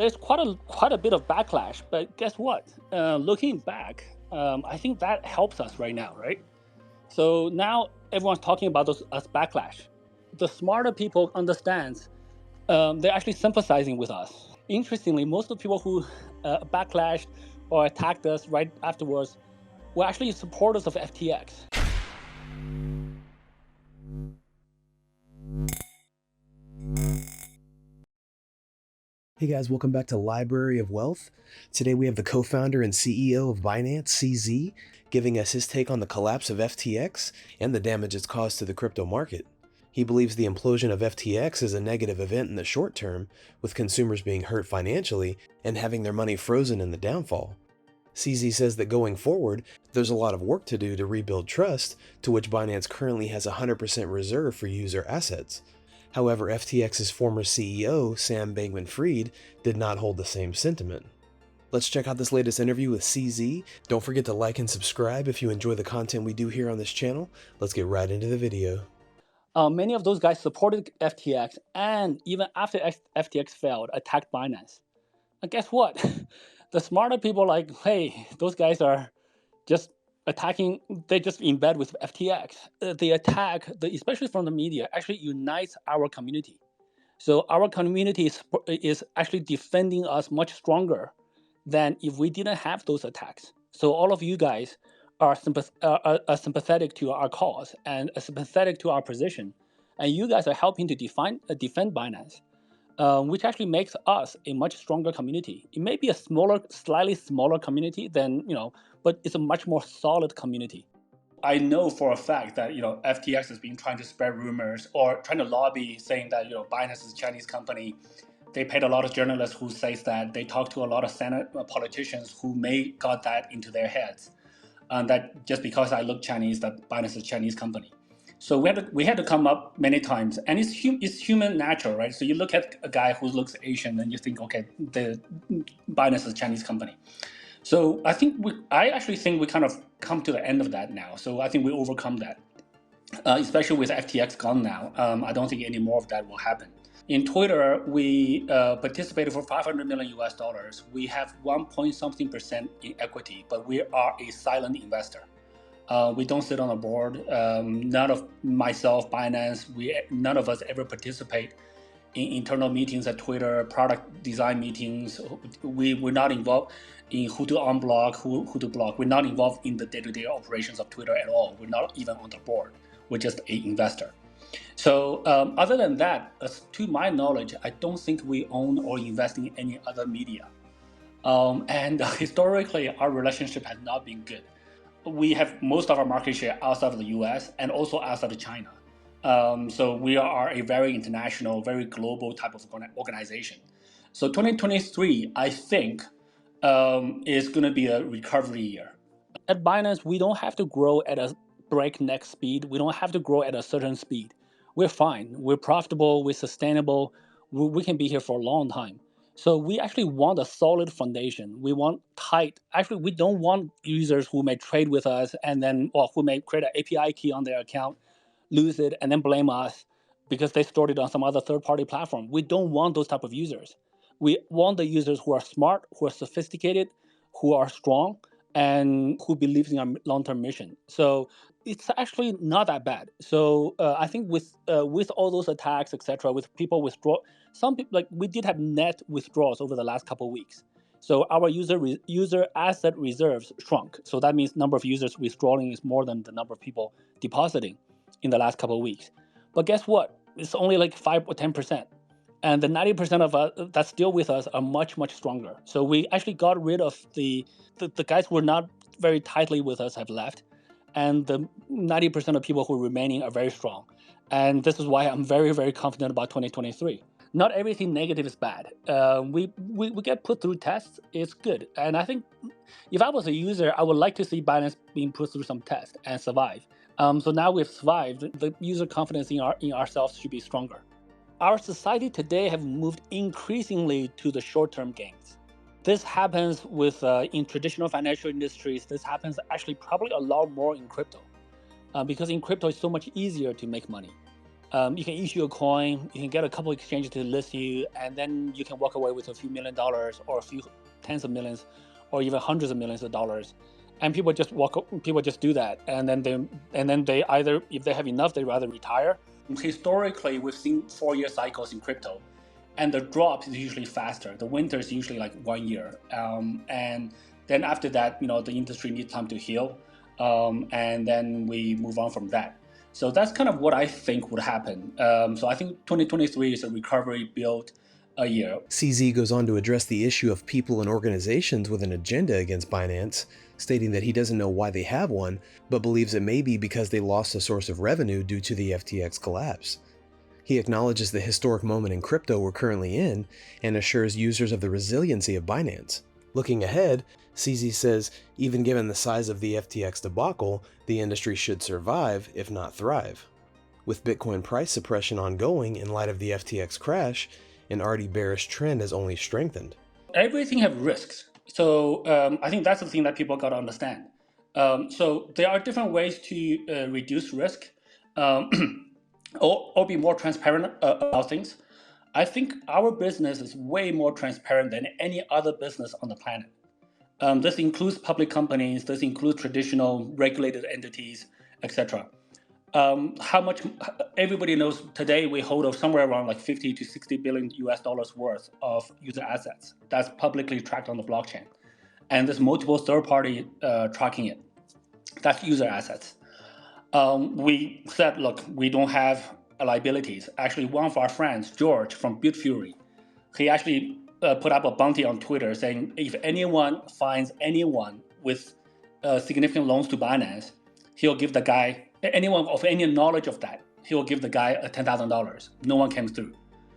there's quite a bit of backlash, but guess what? Looking back, I think that helps us right now, right? So now everyone's talking about those as backlash. The smarter people understands they're actually sympathizing with us. Interestingly, most of the people who backlashed or attacked us right afterwards were actually supporters of FTX. Hey guys, welcome back to Library of Wealth. Today we have the co-founder and CEO of Binance, CZ, giving us his take on the collapse of FTX and the damage it's caused to the crypto market. He believes the implosion of FTX is a negative event in the short term, with consumers being hurt financially and having their money frozen in the downfall. CZ says that going forward, there's a lot of work to do to rebuild trust, to which Binance currently has 100% reserve for user assets. However, FTX's former CEO, Sam Bankman-Fried, did not hold the same sentiment. Let's check out this latest interview with CZ. Don't forget to like and subscribe if you enjoy the content we do here on this channel. Let's get right into the video. Many of those guys supported FTX, and even after FTX failed, attacked Binance. And guess what? The smarter people are like, hey, those guys are just attacking. They're just in bed with FTX. The attack, especially from the media, actually unites our community. So our community is actually defending us much stronger than if we didn't have those attacks. So all of you guys are sympathetic to our cause and sympathetic to our position, and you guys are helping to defend Binance, which actually makes us a much stronger community. It may be a slightly smaller community than but it's a much more solid community. I know for a fact that FTX has been trying to spread rumors or trying to lobby, saying that Binance is a Chinese company. They paid a lot of journalists who says that. They talked to a lot of Senate politicians who may got that into their heads, and that just because I look Chinese, that Binance is a Chinese company. So we had to come up many times, and it's human natural, right? So you look at a guy who looks Asian, and you think, okay, the Binance is a Chinese company. So I actually think we kind of come to the end of that now. So I think we overcome that, especially with FTX gone now. I don't think any more of that will happen. In Twitter, we participated for $500 million US. We have 1 point something% in equity, but we are a silent investor. We don't sit on a board. None of myself, Binance, none of us ever participate in internal meetings at Twitter, product design meetings. We're not involved in who to unblock, who to block. We're not involved in the day-to-day operations of Twitter at all. We're not even on the board. We're just an investor. So other than that, to my knowledge, I don't think we own or invest in any other media. And historically, our relationship has not been good. We have most of our market share outside of the US and also outside of China. So we are a very international, very global type of organization. So 2023, I think, is going to be a recovery year. At Binance, we don't have to grow at a breakneck speed. We don't have to grow at a certain speed. We're fine. We're profitable. We're sustainable. We can be here for a long time. So we actually want a solid foundation. We want tight. Actually, we don't want users who may trade with us and then, or who may create an API key on their account, lose it, and then blame us because they stored it on some other third-party platform. We don't want those type of users. We want the users who are smart, who are sophisticated, who are strong, and who believes in our long-term mission. So it's actually not that bad. So I think with all those attacks, etc., with people withdraw, some people, like, we did have net withdrawals over the last couple of weeks. So our user asset reserves shrunk. So that means number of users withdrawing is more than the number of people depositing in the last couple of weeks. But guess what? It's only like 5 or 10%. And the 90% of us that's still with us are much, much stronger. So we actually got rid of the guys who were not very tightly with us have left. And the 90% of people who are remaining are very strong. And this is why I'm very, very confident about 2023. Not everything negative is bad. We get put through tests. It's good. And I think if I was a user, I would like to see Binance being put through some tests and survive. So now we've survived. The user confidence in ourselves should be stronger. Our society today have moved increasingly to the short-term gains. This happens in traditional financial industries. This happens actually probably a lot more in crypto, because in crypto it's so much easier to make money. You can issue a coin, you can get a couple exchanges to list you, and then you can walk away with a few $1,000,000 or a few tens of millions, or even hundreds of millions of dollars. And people just do that, and then they either, if they have enough, they rather retire. Historically, we've seen 4-year cycles in crypto, and the drop is usually faster. The winter is usually like 1 year, and then after that, the industry needs time to heal, and then we move on from that. So that's kind of what I think would happen. So I think 2023 is a recovery build a year. CZ goes on to address the issue of people and organizations with an agenda against Binance, stating that he doesn't know why they have one, but believes it may be because they lost a source of revenue due to the FTX collapse. He acknowledges the historic moment in crypto we're currently in and assures users of the resiliency of Binance. Looking ahead, CZ says, even given the size of the FTX debacle, the industry should survive, if not thrive. With Bitcoin price suppression ongoing in light of the FTX crash, an already bearish trend has only strengthened. Everything have risks. So I think that's the thing that people got to understand. So there are different ways to reduce risk, or be more transparent about things. I think our business is way more transparent than any other business on the planet. This includes public companies, this includes traditional regulated entities, etc. How much everybody knows today, we hold somewhere around like 50 to 60 billion US dollars worth of user assets that's publicly tracked on the blockchain. And there's multiple third party tracking it. That's user assets. We said, look, we don't have liabilities. Actually, one of our friends, George from Bitfury, he actually put up a bounty on Twitter saying if anyone finds anyone with significant loans to Binance, he'll give the guy, anyone of any knowledge of that, he'll give the guy $10,000. No one came through.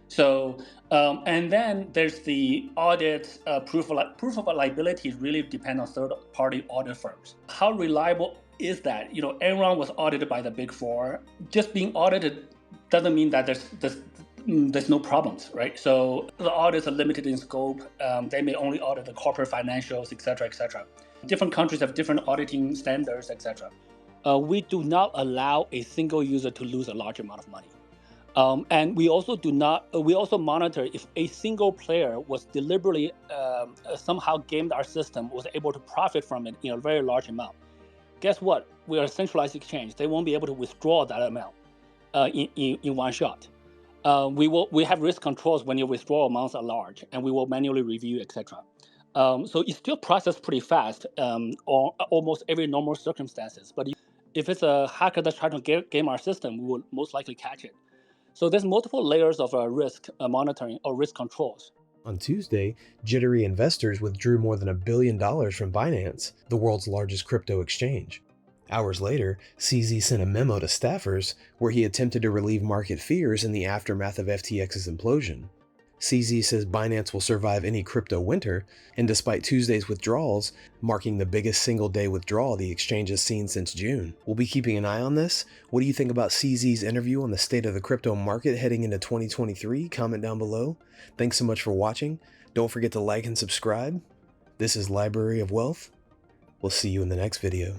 So, and then there's the audit, proof of liability really depend on third-party audit firms. How reliable is that? Enron was audited by the Big Four. Just being audited doesn't mean that there's no problems, right? So the audits are limited in scope. They may only audit the corporate financials, et cetera, et cetera. Different countries have different auditing standards, et cetera. We do not allow a single user to lose a large amount of money. And we also monitor if a single player was deliberately somehow gamed our system, was able to profit from it in a very large amount. Guess what? We are a centralized exchange. They won't be able to withdraw that amount in one shot. We have risk controls when your withdrawal amounts are large, and we will manually review, etc. So it's still processed pretty fast on almost every normal circumstances. But if it's a hacker that's trying to game our system, we will most likely catch it. So there's multiple layers of risk monitoring or risk controls. On Tuesday, jittery investors withdrew more than $1 billion from Binance, the world's largest crypto exchange. Hours later, CZ sent a memo to staffers where he attempted to relieve market fears in the aftermath of FTX's implosion. CZ says Binance will survive any crypto winter, and despite Tuesday's withdrawals, marking the biggest single-day withdrawal the exchange has seen since June. We'll be keeping an eye on this. What do you think about CZ's interview on the state of the crypto market heading into 2023? Comment down below. Thanks so much for watching. Don't forget to like and subscribe. This is Library of Wealth. We'll see you in the next video.